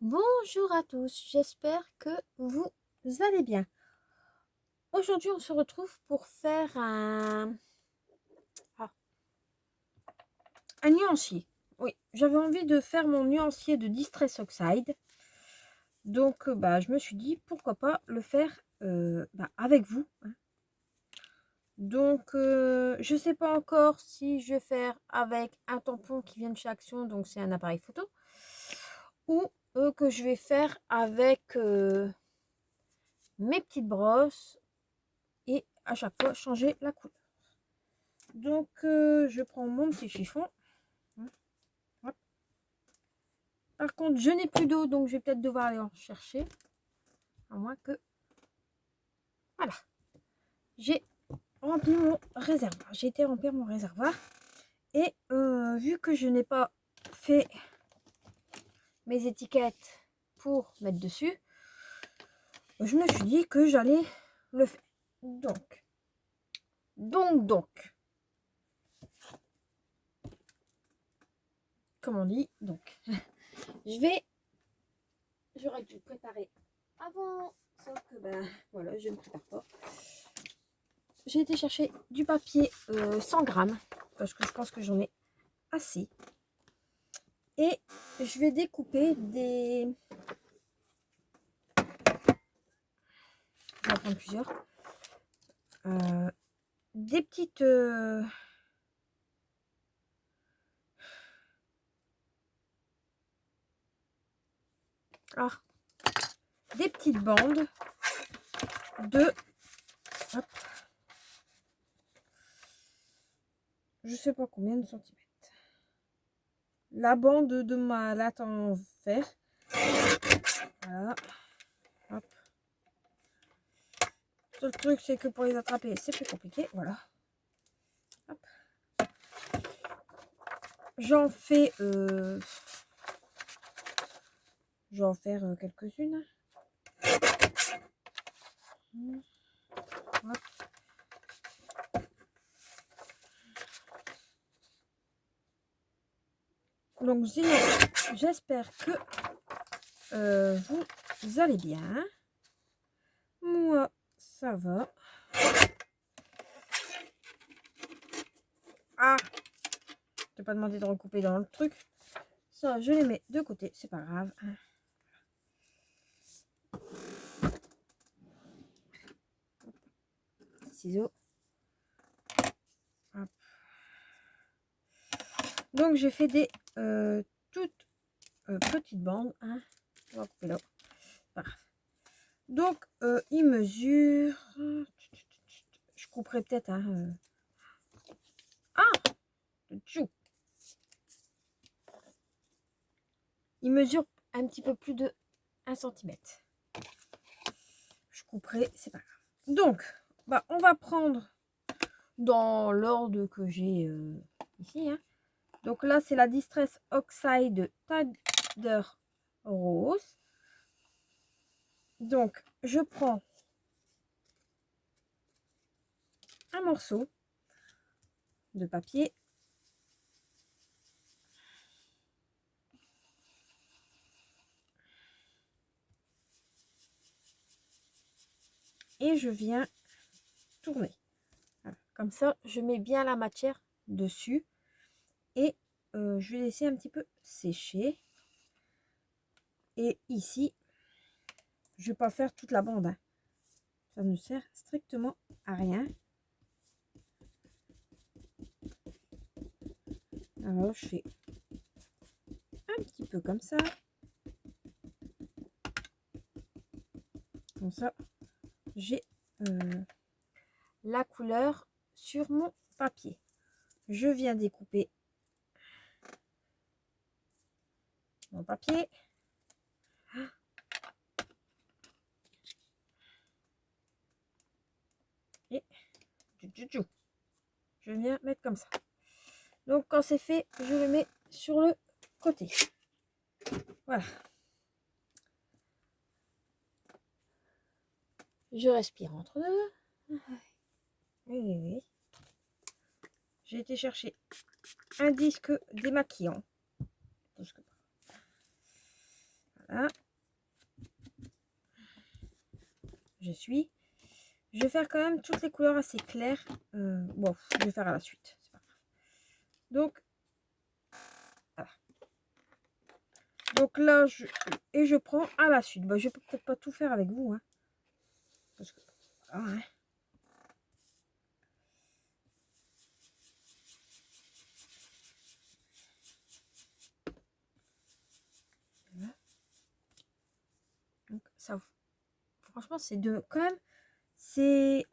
Bonjour à tous, j'espère que vous allez bien. Aujourd'hui, on se retrouve pour faire ah, un nuancier. Oui, j'avais envie de faire mon nuancier de Distress Oxide. Donc, je me suis dit, pourquoi pas le faire avec vous, hein. Donc, je ne sais pas encore si je vais faire avec un tampon qui vient de chez Action, donc c'est un appareil photo, ou que je vais faire avec mes petites brosses et à chaque fois changer la couleur. Donc je prends mon petit chiffon. Hop. Par contre, je n'ai plus d'eau, donc je vais peut-être devoir aller en chercher. À moins que... Voilà. J'ai rempli mon réservoir. J'ai été remplir mon réservoir. Et vu que je n'ai pas fait mes étiquettes pour mettre dessus, je me suis dit que j'allais le faire. Donc, comme on dit, donc, j'aurais dû préparer avant, sauf que voilà, je ne prépare pas. J'ai été chercher du papier 100 grammes, parce que je pense que j'en ai assez. Et je vais découper des... Je vais en prendre plusieurs. Des petites... des petites bandes de... Hop, je sais pas combien de centimètres. La bande de ma latte en fer. Voilà. Hop. Le truc, c'est que pour les attraper, c'est plus compliqué. Voilà. Hop. J'en fais... je vais en faire quelques-unes. Hop. Donc j'espère que vous allez bien. Moi, ça va. Ah, je t'ai pas demandé de recouper dans le truc. Ça, je les mets de côté, c'est pas grave. Ciseaux. Hop. Donc j'ai fait des toutes petites bandes. Hein. On va couper là. Donc il mesure. Je couperai peut-être. Hein, il mesure un petit peu plus de 1 cm. Je couperai, c'est pas grave. Donc, on va prendre dans l'ordre que j'ai ici. Hein. Donc là, c'est la Distress Oxide Tider Rose. Donc, je prends un morceau de papier. Et je viens tourner. Voilà. Comme ça, je mets bien la matière dessus. Et je vais laisser un petit peu sécher. Et ici, je vais pas faire toute la bande. Hein. Ça ne sert strictement à rien. Alors, je fais un petit peu comme ça. Comme ça, j'ai la couleur sur mon papier. Je viens découper mon papier. Et je viens mettre comme ça. Donc quand c'est fait, je le mets sur le côté. Voilà. Je respire entre deux. Oui. J'ai été chercher un disque démaquillant. Voilà. Je suis. Je vais faire quand même toutes les couleurs assez claires. Bon, je vais faire à la suite. C'est pas grave. Donc, voilà. Donc là, je prends à la suite. Bah, je peux peut-être pas tout faire avec vous. Hein, parce que, voilà, hein. Voilà. Donc, ça, franchement, c'est de quand même. C'est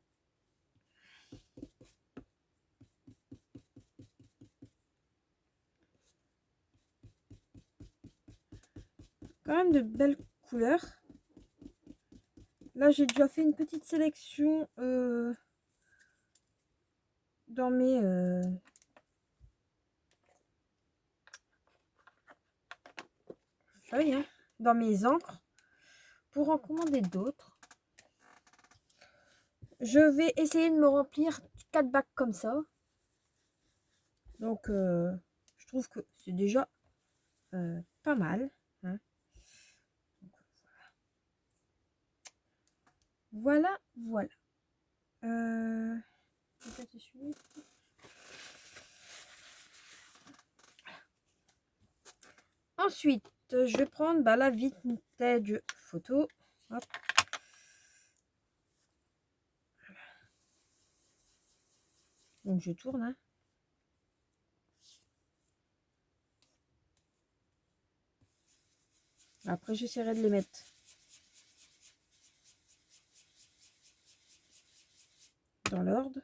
quand même de belles couleurs. Là, j'ai déjà fait une petite sélection dans mes feuilles, hein, dans mes encres, pour en commander d'autres. Je vais essayer de me remplir 4 bacs comme ça. Donc, je trouve que c'est déjà pas mal. Hein. Donc, voilà, voilà. Ensuite, je vais prendre la vintage photo. Hop. Donc, je tourne. Hein. Après, j'essaierai de les mettre dans l'ordre.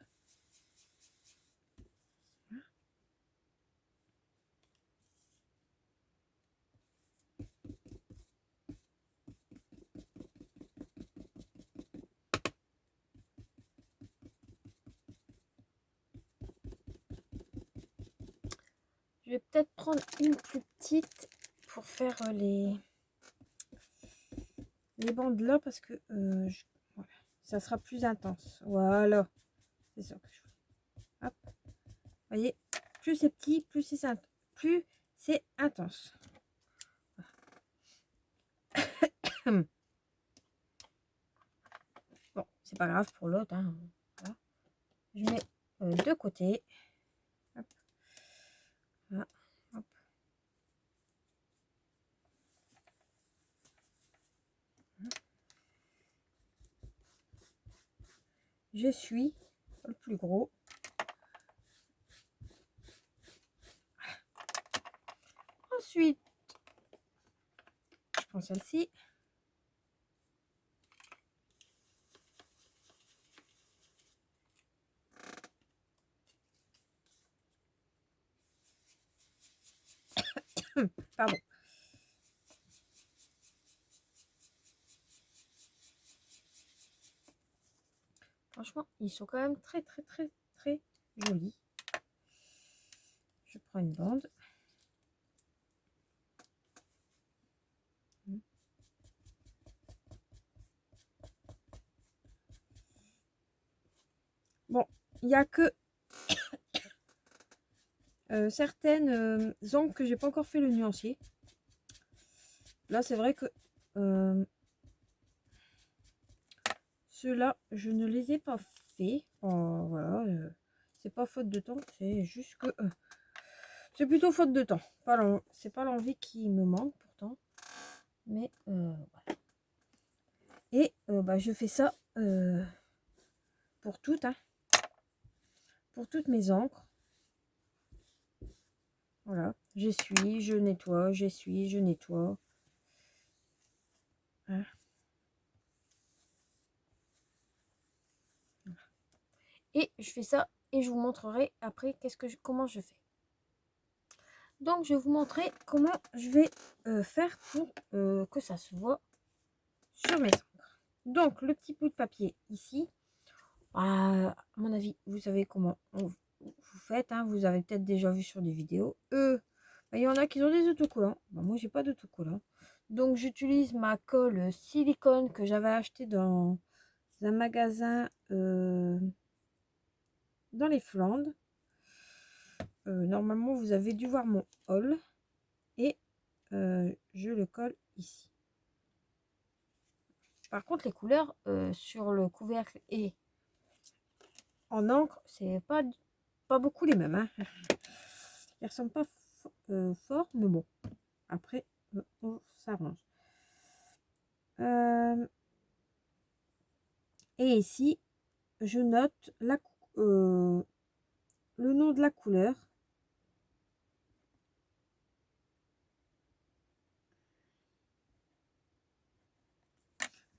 Je vais peut-être prendre une plus petite pour faire les bandes là parce que voilà, ça sera plus intense. Voilà, c'est ça que je veux. Hop, vous voyez, plus c'est petit, plus c'est intense. Bon, c'est pas grave pour l'autre. Hein. Voilà. Je mets de côté. Hop. Voilà. Hop. Je suis le plus gros. Ensuite, je prends celle-ci. Pardon. Franchement, ils sont quand même très, très, très, très jolis. Je prends une bande. Bon, il n'y a que certaines ongles que j'ai pas encore fait le nuancier. Là, c'est vrai que ceux-là, je ne les ai pas fait. Voilà, c'est pas faute de temps, c'est juste que c'est plutôt faute de temps. C'est pas l'envie qui me manque pourtant, mais voilà. Et je fais ça pour toutes, hein, pour toutes mes encres. Voilà, j'essuie, je nettoie, j'essuie, je nettoie. Hein. Et je fais ça et je vous montrerai après comment je fais. Donc je vais vous montrer comment je vais faire pour que ça se voit sur mes encres. Donc le petit bout de papier ici, à mon avis, vous savez comment vous faites, hein, vous avez peut-être déjà vu sur des vidéos. Il y en a qui ont des autocollants. Moi j'ai pas d'autocollant. Donc j'utilise ma colle silicone que j'avais acheté dans un magasin dans les Flandres. Normalement vous avez dû voir mon haul et je le colle ici. Par contre, les couleurs sur le couvercle et en encre, c'est pas beaucoup les mêmes. Hein. Ils ressemblent pas fort, mais bon. Après, on s'arrange. Et ici, je note le nom de la couleur.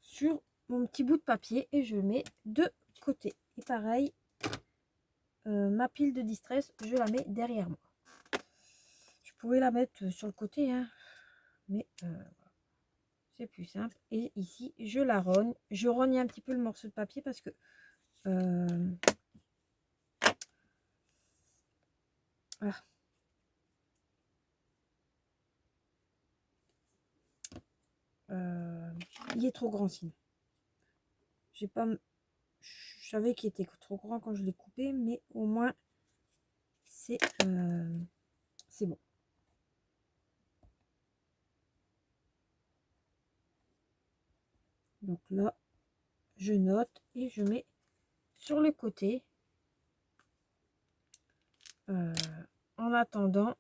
Sur mon petit bout de papier et je le mets de côté. Et pareil, ma pile de distress, je la mets derrière moi. Je pourrais la mettre sur le côté, hein, mais c'est plus simple. Et ici, je la rogne. Je rogne un petit peu le morceau de papier parce que voilà. Il est trop grand sinon. J'ai pas. Je savais qu'il était trop grand quand je l'ai coupé, mais au moins c'est bon. Donc là, je note et je mets sur le côté. En attendant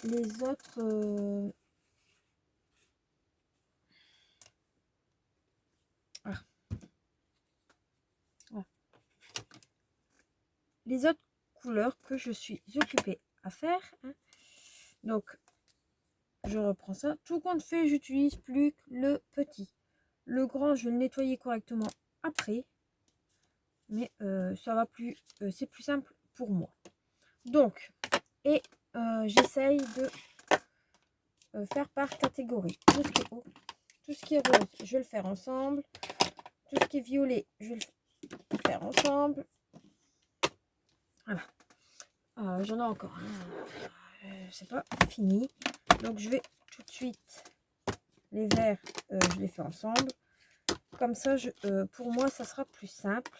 les autres. Les autres couleurs que je suis occupée à faire. Hein. Donc, je reprends ça. Tout compte fait, j'utilise plus que le petit. Le grand, je vais le nettoyer correctement après. Mais ça va plus. C'est plus simple pour moi. Donc, et j'essaye de faire par catégorie. Tout ce qui est rose, je vais le faire ensemble. Tout ce qui est violet, je vais le faire ensemble. Voilà. J'en ai encore. C'est pas fini. Donc, je vais tout de suite. Les verts, je les fais ensemble. Comme ça, pour moi, ça sera plus simple.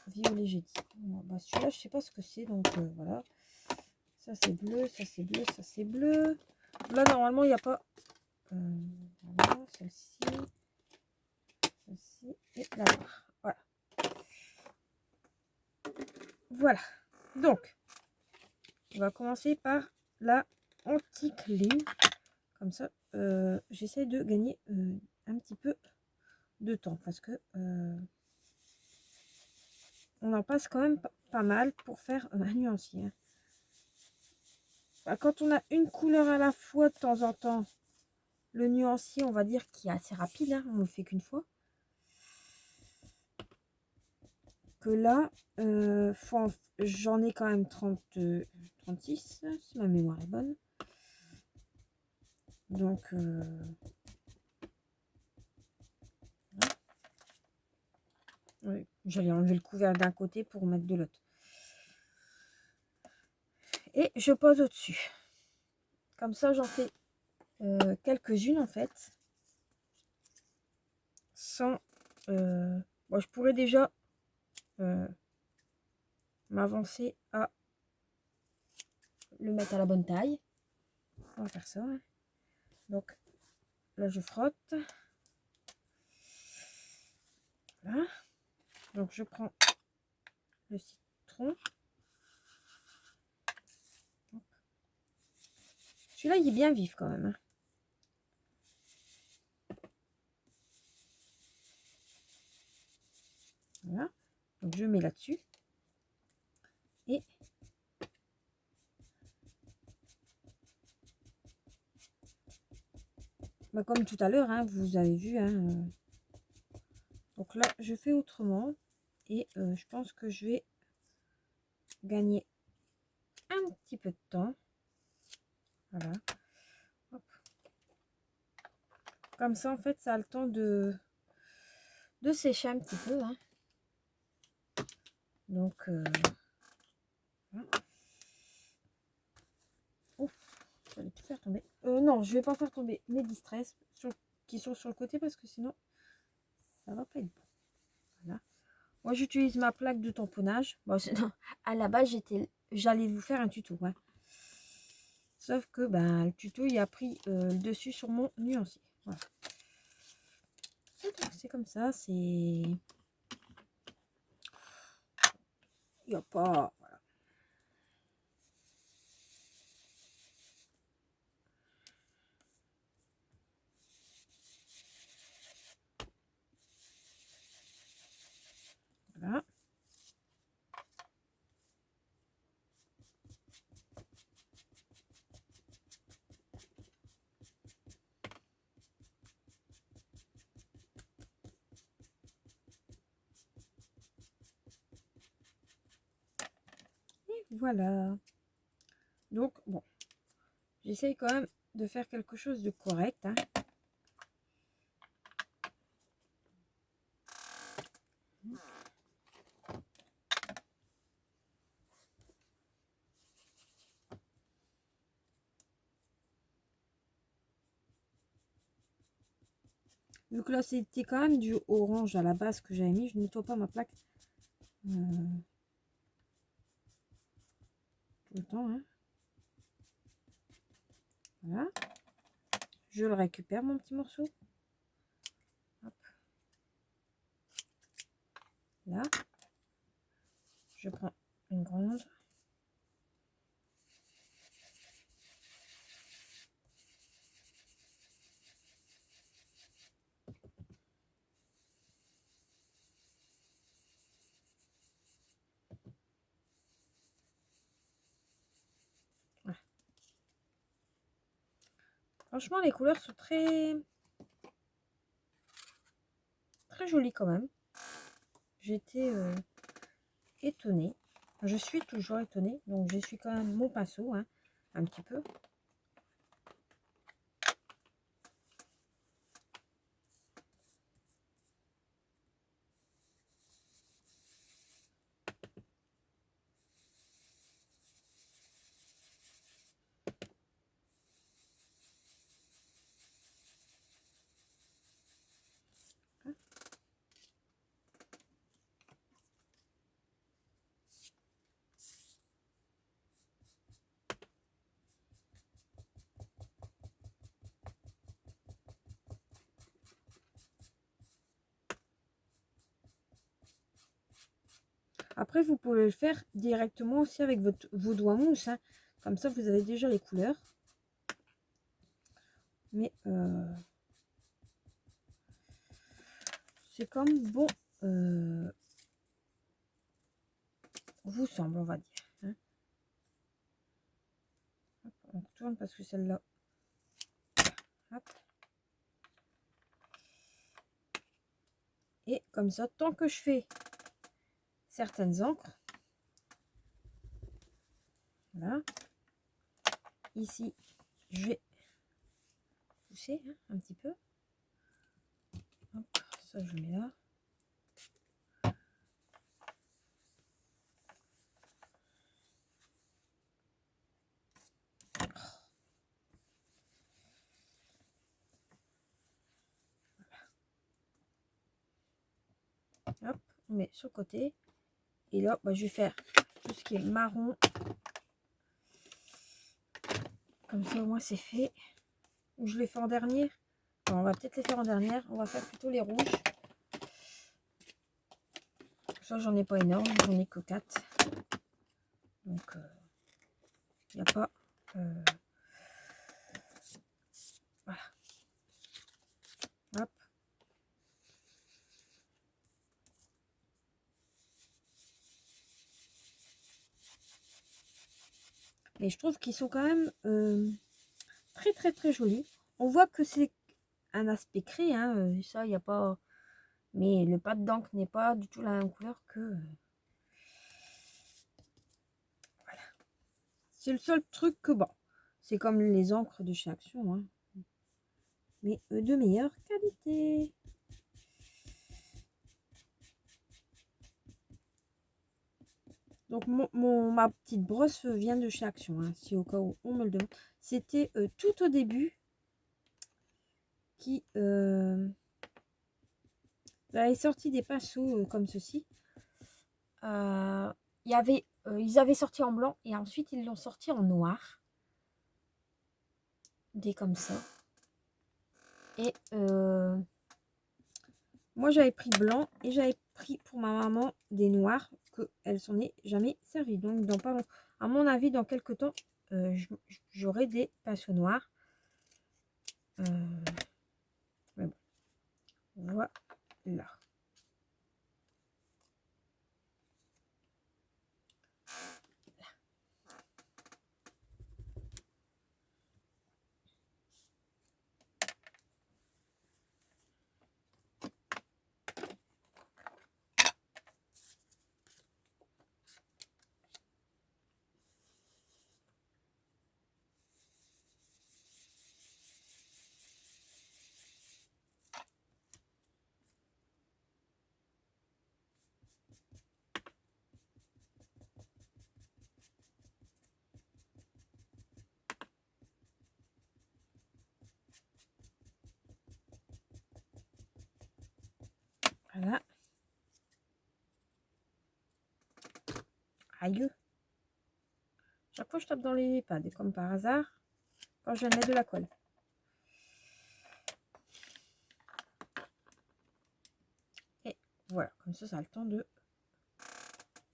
Violet, j'ai dit. Bah, celui-là, je sais pas ce que c'est. Donc, voilà. Ça, c'est bleu. Ça, c'est bleu. Ça, c'est bleu. Là, normalement, il n'y a pas... voilà, celle-ci. Celle-ci. Et la noire. Voilà. Voilà. Donc, on va commencer par la anti-clean. Comme ça, j'essaie de gagner un petit peu de temps. Parce que... on en passe quand même pas mal pour faire un nuancier. Bah, quand on a une couleur à la fois de temps en temps, le nuancier, on va dire qu'il est assez rapide. Hein, on ne le fait qu'une fois. Que là, j'en ai quand même 36, si ma mémoire est bonne. Donc, oui, j'allais enlever le couvercle d'un côté pour mettre de l'autre. Et je pose au-dessus. Comme ça, j'en fais quelques-unes en fait. Sans... bon, je pourrais déjà m'avancer à le mettre à la bonne taille. On va faire ça. Hein. Donc, là, je frotte. Voilà. Donc, je prends le citron. Celui-là, il est bien vif quand même. Hein. Voilà. Donc, je mets là-dessus. Et bah, comme tout à l'heure, hein, vous avez vu. Hein, donc là, je fais autrement. Et je pense que je vais gagner un petit peu de temps. Voilà. Hop. Comme ça, en fait, ça a le temps de sécher un petit peu. Hein. Donc, voilà. Ouf, j'allais tout faire tomber. Non, je vais pas faire tomber mes distress qui sont sur le côté parce que sinon, ça va pas être bon. Voilà. Moi, j'utilise ma plaque de tamponnage. Bon, à la base, j'allais vous faire un tuto. Hein. Sauf que ben, le tuto il a pris le dessus sur mon nuancier. Voilà. C'est comme ça, c'est... Il n'y a pas... Voilà. Voilà. Et voilà. Donc, bon. J'essaye quand même de faire quelque chose de correct. Hein. Vu que là, c'était quand même du orange à la base que j'avais mis, je ne nettoie pas ma plaque tout le temps. Hein. Voilà. Je le récupère, mon petit morceau. Hop. Là. Je prends une grande. Voilà. Franchement, les couleurs sont très jolies quand même. J'étais étonnée. Je suis toujours étonnée. Donc, je suis quand même mon pinceau, hein, un petit peu. Après, vous pouvez le faire directement aussi avec vos doigts mousse. Hein. Comme ça, vous avez déjà les couleurs. Mais c'est comme bon vous semble, on va dire. Hein. Hop, on retourne parce que celle-là... Et comme ça, tant que je fais certaines encres, voilà, ici, je vais pousser hein, un petit peu. Hop, ça, je mets là. Hop, on met sur le côté. Et là, bah, je vais faire tout ce qui est marron. Comme ça, au moins, c'est fait. Ou je les fais en dernier. Alors, on va peut-être les faire en dernière. On va faire plutôt les rouges. Ça, j'en ai pas énorme. J'en ai que 4. Donc, il n'y a pas... voilà. Hop. Mais je trouve qu'ils sont quand même très jolis. On voit que c'est un aspect créé, hein, ça, il n'y a pas... Mais le pâte d'encre n'est pas du tout la même couleur que... voilà. C'est le seul truc que, bon, c'est comme les encres de chez Action, hein, mais de meilleure qualité. Donc, ma petite brosse vient de chez Action, hein, si au cas où on me le demande. C'était tout au début qui... j'avais sorti des pinceaux comme ceci. Il y avait, ils avaient sorti en blanc et ensuite ils l'ont sorti en noir. des comme ça. Et moi j'avais pris blanc et j'avais pris pour ma maman des noirs qu'elle s'en est jamais servi. Donc dans pas, à mon avis dans quelques temps j'aurai des pinceaux noirs. Mais bon, voilà. Voilà. Aïe. Chaque fois je tape dans les pads, comme par hasard, quand je viens de mettre de la colle. Et voilà, comme ça a le temps de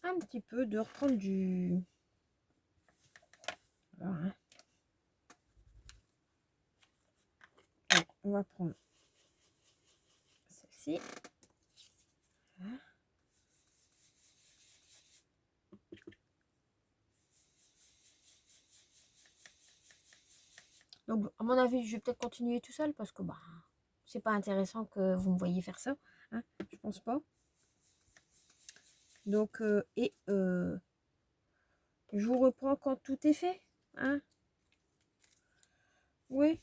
un petit peu de reprendre du... Voilà, hein. Donc, on va prendre celle-ci. Voilà. Donc, à mon avis, je vais peut-être continuer tout seul parce que bah, c'est pas intéressant que vous me voyez faire ça. Hein, je pense pas. Donc, je vous reprends quand tout est fait. Hein. Oui.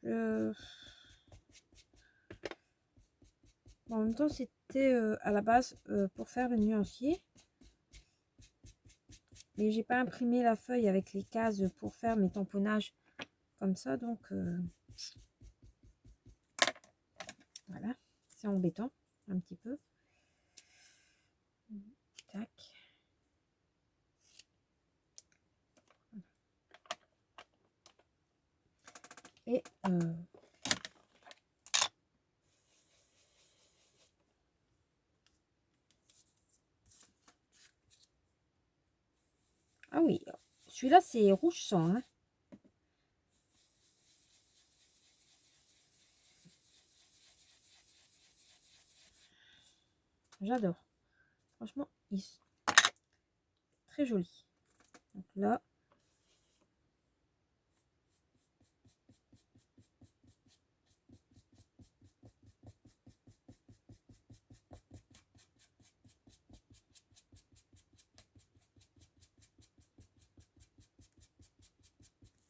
Bon, en même temps, c'était à la base pour faire le nuancier. Mais j'ai pas imprimé la feuille avec les cases pour faire mes tamponnages comme ça. Donc, voilà. C'est embêtant un petit peu. Tac. Et ah oui, celui-là c'est rouge sang. Hein. J'adore. Franchement, il est très joli. Donc là,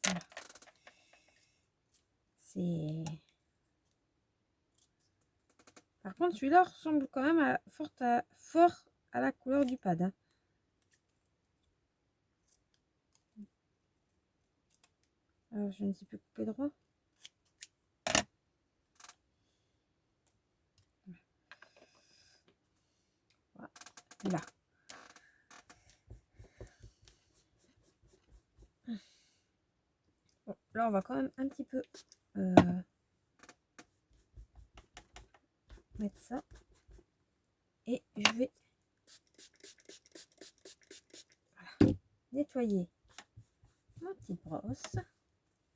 voilà. C'est... Par contre, celui-là ressemble quand même fort à la couleur du pad. Hein. Alors, je ne sais plus couper droit. Voilà. Là. Bon, là, on va quand même un petit peu mettre ça. Et je vais voilà, nettoyer ma petite brosse.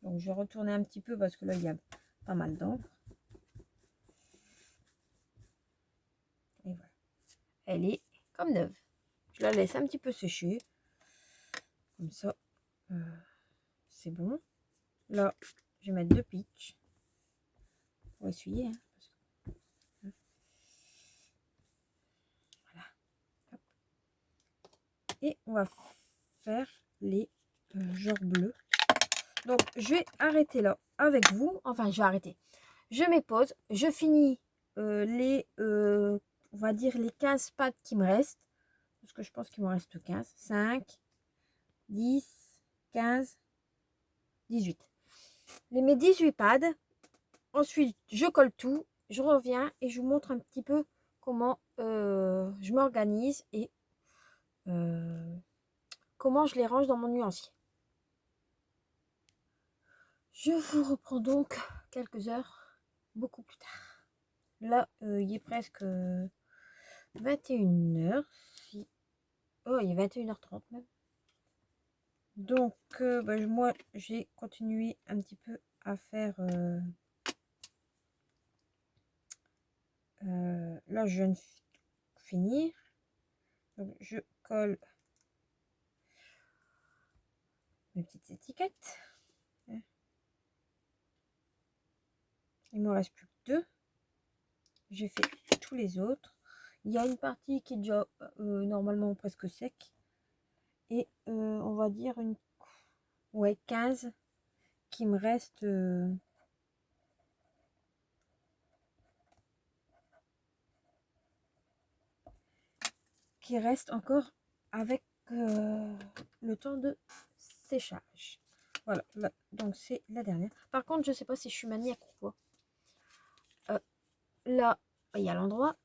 Donc, je vais retourner un petit peu parce que là, il y a pas mal d'encre. Et voilà. Elle est comme neuve. Je la laisse un petit peu sécher. Comme ça, c'est bon. Là, je vais mettre 2 pitchs pour essuyer. Hein, parce que... Voilà. Hop. Et on va faire les genres bleus. Donc, je vais arrêter là avec vous. Enfin, je vais arrêter. Je mets pause. Je finis on va dire les 15 pattes qui me restent. Parce que je pense qu'il me reste 15. 5, 10, 15, 18. Les mes 18 pads. Ensuite, je colle tout. Je reviens et je vous montre un petit peu comment je m'organise et comment je les range dans mon nuancier. Je vous reprends donc quelques heures, beaucoup plus tard. Là, il est presque 21 h. Oh, il est 21 h 30 même. Donc, moi, j'ai continué un petit peu à faire... là, je viens de finir. Donc, je colle mes petites étiquettes. Il me reste plus que 2. J'ai fait tous les autres. Il y a une partie qui est déjà normalement presque sec. Et on va dire 15 qui me reste... qui reste encore avec le temps de séchage. Voilà, là, donc c'est la dernière. Par contre, je sais pas si je suis maniaque ou quoi. Là, il y a l'endroit.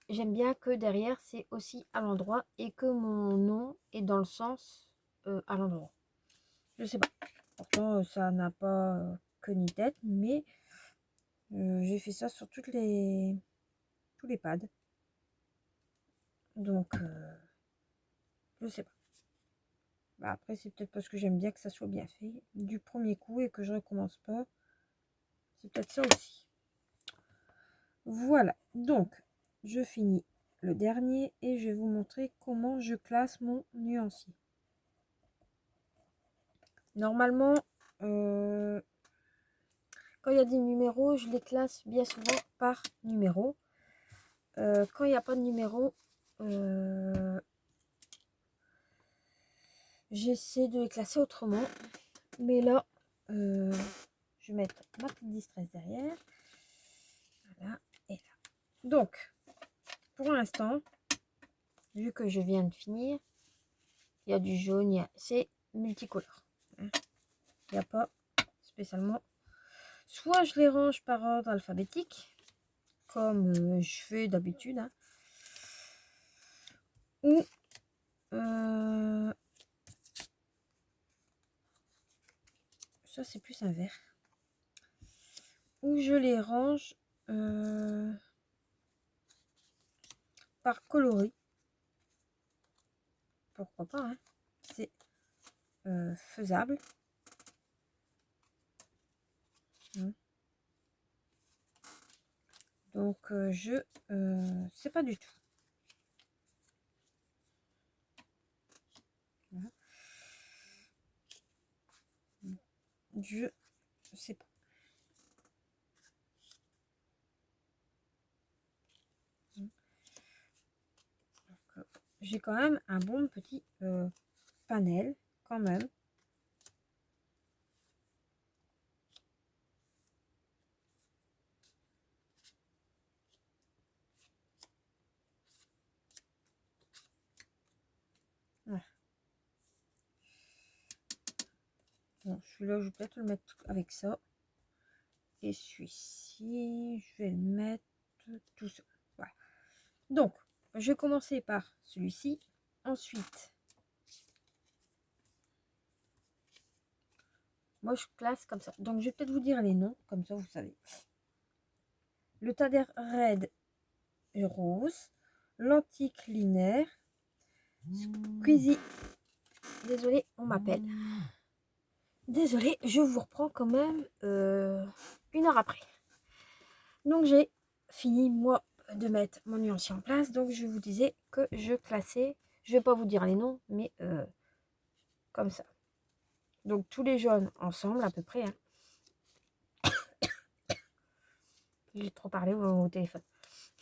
J'aime bien que derrière, c'est aussi à l'endroit et que mon nom est dans le sens à l'endroit. Je sais pas. Pourtant, ça n'a pas que ni tête, mais j'ai fait ça sur tous les pads. Donc, je sais pas. Bah, après, c'est peut-être parce que j'aime bien que ça soit bien fait du premier coup et que je recommence pas. C'est peut-être ça aussi. Voilà. Donc, je finis le dernier et je vais vous montrer comment je classe mon nuancier. Normalement, quand il y a des numéros, je les classe bien souvent par numéro. Quand il n'y a pas de numéro, j'essaie de les classer autrement. Mais là, je vais mettre ma petite distress derrière. Voilà, et là. Donc, pour l'instant, vu que je viens de finir, il y a du jaune, c'est multicolore. Il n'y a pas spécialement. Soit je les range par ordre alphabétique, comme je fais d'habitude, hein, ou ça c'est plus un vert, ou je les range par coloris. Pourquoi pas, hein, c'est faisable. Donc je sais pas du tout. Voilà. Je sais pas. J'ai quand même un bon petit panel quand même. Ouais. Bon, celui-là, je vais peut-être le mettre avec ça. Et celui-ci, je vais le mettre tout seul. Voilà. Donc, je vais commencer par celui-ci. Ensuite, moi, je classe comme ça. Donc, je vais peut-être vous dire les noms, comme ça, vous savez. Le Tader Red et Rose. L'Antique Lunaire. Squeezie. Désolée, on m'appelle. Désolée, je vous reprends quand même 1 heure après. Donc, j'ai fini, moi, de mettre mon nuancier en place. Donc, je vous disais que je classais, je vais pas vous dire les noms, mais comme ça. Donc, tous les jaunes ensemble, à peu près. Hein. J'ai trop parlé au téléphone.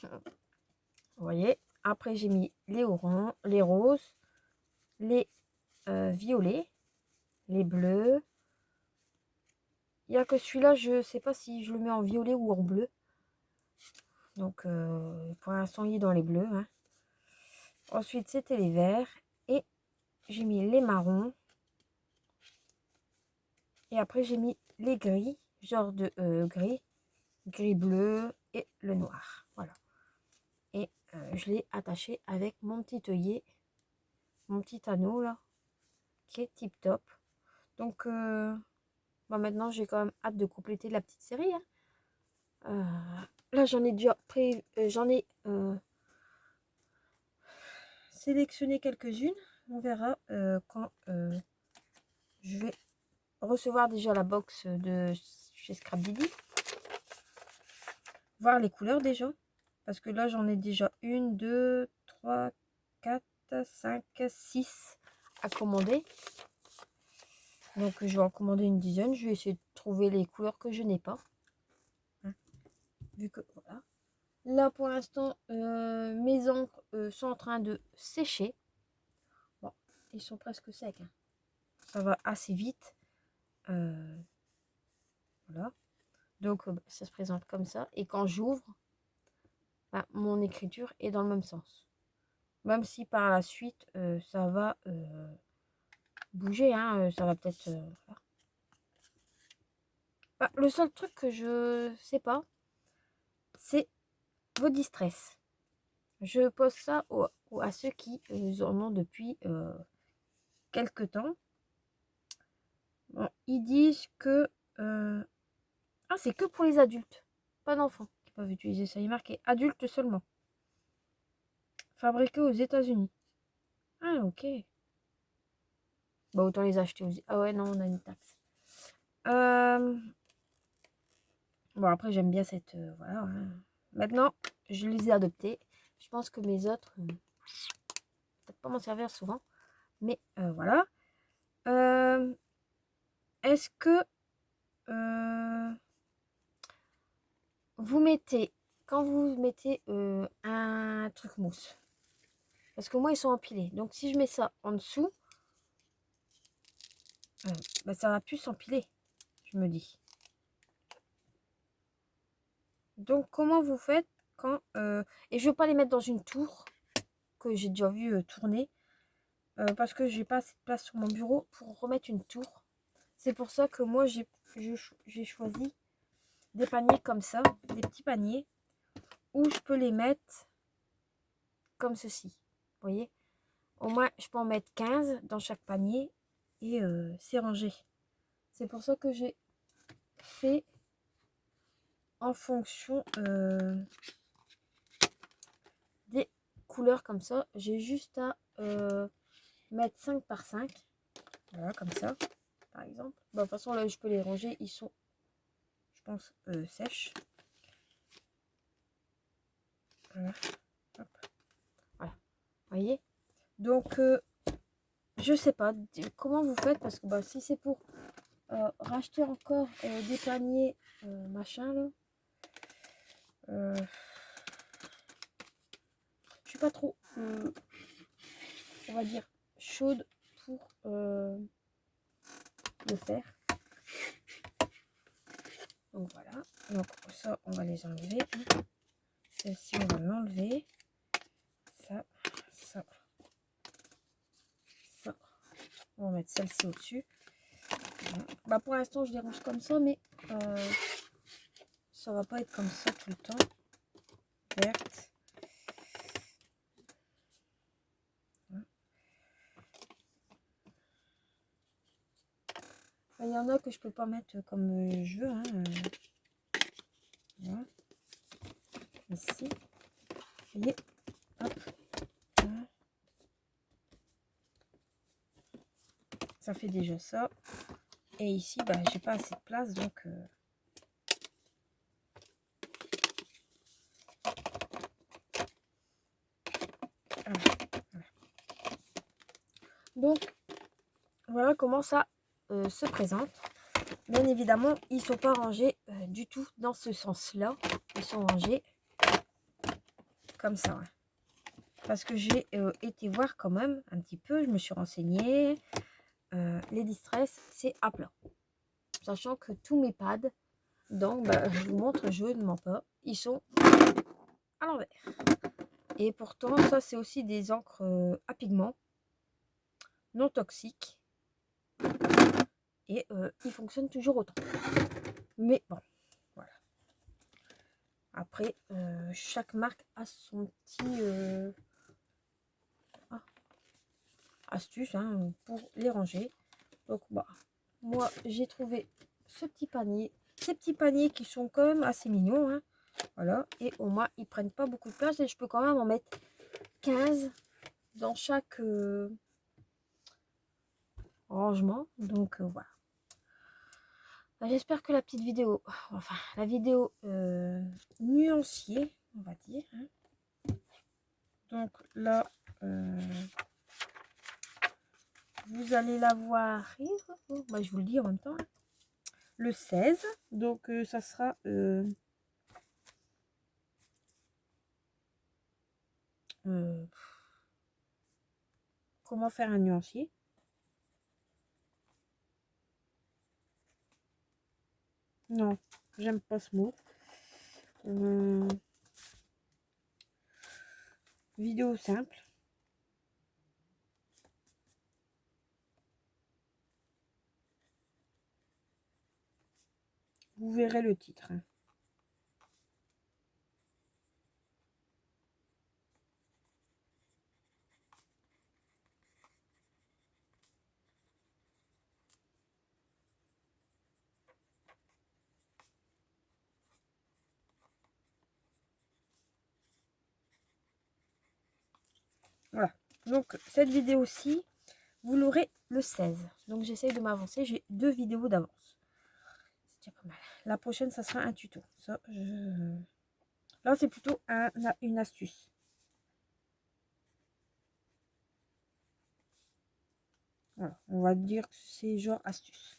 Vous voyez. Après, j'ai mis les oranges, les roses, les violets, les bleus. Il n'y a que celui-là, je sais pas si je le mets en violet ou en bleu. Donc, pour l'instant, il est dans les bleus. Hein. Ensuite, c'était les verts. Et j'ai mis les marrons. Et après, j'ai mis les gris, genre de gris, gris bleu et le noir. Voilà. Et je l'ai attaché avec mon petit œillet, mon petit anneau là, qui est tip top. Donc, Bon, maintenant, j'ai quand même hâte de compléter la petite série. Hein. Là, j'en ai déjà sélectionné quelques-unes. On verra quand je vais recevoir déjà la box de chez Scrap Didi. Voir les couleurs déjà. Parce que là, j'en ai déjà 1, 2, 3, 4, 5, 6 à commander. Donc, je vais en commander une dizaine. Je vais essayer de trouver les couleurs que je n'ai pas. Hein. Vu que, voilà. Là, pour l'instant, mes encres sont en train de sécher. Bon, ils sont presque secs. Hein. Ça va assez vite. Voilà. Donc, ça se présente comme ça. Et quand j'ouvre, bah, mon écriture est dans le même sens. Même si par la suite, ça va bouger. Hein, ça va peut-être... voilà. Bah, le seul truc que je sais pas, c'est vos distress. Je pose ça à ceux qui en ont depuis quelque temps. Bon, ils disent que... ah, c'est que pour les adultes, pas d'enfants qui peuvent utiliser ça. Il est marqué adultes seulement. Fabriqué aux États-Unis. Ah, ok. Bah, autant les acheter aux... Ah ouais, non, on a une taxe. Bon, après, j'aime bien cette... voilà. Hein. Maintenant, je les ai adoptés. Je pense que mes autres... peut-être pas m'en servir souvent. Mais voilà. Est-ce que... vous mettez... Quand vous mettez un truc mousse... Parce que moi, ils sont empilés. Donc, si je mets ça en dessous... bah, ça va plus s'empiler. Je me dis. Donc, comment vous faites quand... et je ne veux pas les mettre dans une tour que j'ai déjà vu tourner. Parce que j'ai pas assez de place sur mon bureau pour remettre une tour. C'est pour ça que moi, j'ai choisi des paniers comme ça. Des petits paniers. Où je peux les mettre comme ceci. Vous voyez? Au moins, je peux en mettre 15 dans chaque panier. Et c'est rangé. C'est pour ça que j'ai fait en fonction des couleurs comme ça. J'ai juste à mettre 5 par 5. Voilà, comme ça, par exemple. Bon, de toute façon, là, je peux les ranger. Ils sont, je pense, sèches. Voilà. Hop. Voilà. Vous voyez? Donc, je sais pas comment vous faites. Parce que bah, si c'est pour racheter encore des paniers, machin, là. Je suis pas trop, on va dire, chaude pour le faire. Donc voilà. Donc ça, on va les enlever. Celle-ci, on va l'enlever. Ça, ça, ça. On va mettre celle-ci au-dessus. Voilà. Bah pour l'instant, je les range comme ça, mais ça va pas être comme ça tout le temps. Verte. Il y en a que je peux pas mettre comme je veux. Hein. Voilà. Ici. Vous voyez. Hop. Voilà. Ça fait déjà ça. Et ici, bah, j'ai pas assez de place, donc... voilà. Donc, voilà comment ça se présente. Bien évidemment, ils sont pas rangés du tout dans ce sens-là. Ils sont rangés comme ça. Ouais. Parce que j'ai été voir quand même un petit peu. Je me suis renseignée. Les distress, c'est à plat. Sachant que tous mes pads, donc bah, je vous montre, je ne mens pas, ils sont à l'envers. Et pourtant, ça c'est aussi des encres à pigments non toxiques. Et ils fonctionnent toujours autant. Mais bon, voilà. Après, chaque marque a son petit astuce hein, pour les ranger. Donc, bah, moi, j'ai trouvé ce petit panier. Ces petits paniers qui sont quand même assez mignons. Hein. Voilà. Et au moins, ils prennent pas beaucoup de place. Et je peux quand même en mettre 15 dans chaque rangement. Donc, voilà. J'espère que la petite vidéo, enfin, la vidéo nuancier, on va dire. Hein. Donc là, vous allez la voir, bah, je vous le dis en même temps, hein. Le 16, donc ça sera comment faire un nuancier. Non, j'aime pas ce mot. Vidéo simple. Vous verrez le titre. Hein. Voilà. Donc, cette vidéo-ci, vous l'aurez le 16. Donc, j'essaye de m'avancer. J'ai 2 vidéos d'avance. C'est déjà pas mal. La prochaine, ça sera un tuto. Ça, là, c'est plutôt une astuce. Voilà. On va dire que c'est genre astuce.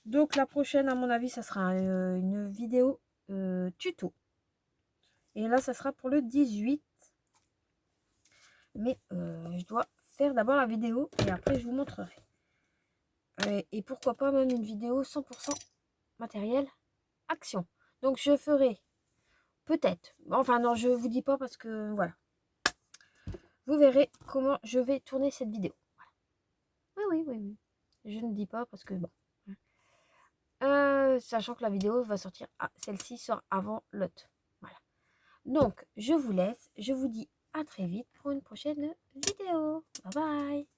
Donc, la prochaine, à mon avis, ça sera une vidéo tuto. Et là, ça sera pour le 18. Mais je dois faire d'abord la vidéo et après, je vous montrerai. Et pourquoi pas même une vidéo 100% matériel action. Donc je ferai peut-être, enfin non, je vous dis pas parce que voilà, vous verrez comment je vais tourner cette vidéo. Voilà. Oui, je ne dis pas parce que bon, sachant que la vidéo va sortir, celle-ci sort avant l'autre. Voilà. Donc je vous laisse, je vous dis à très vite pour une prochaine vidéo. Bye bye.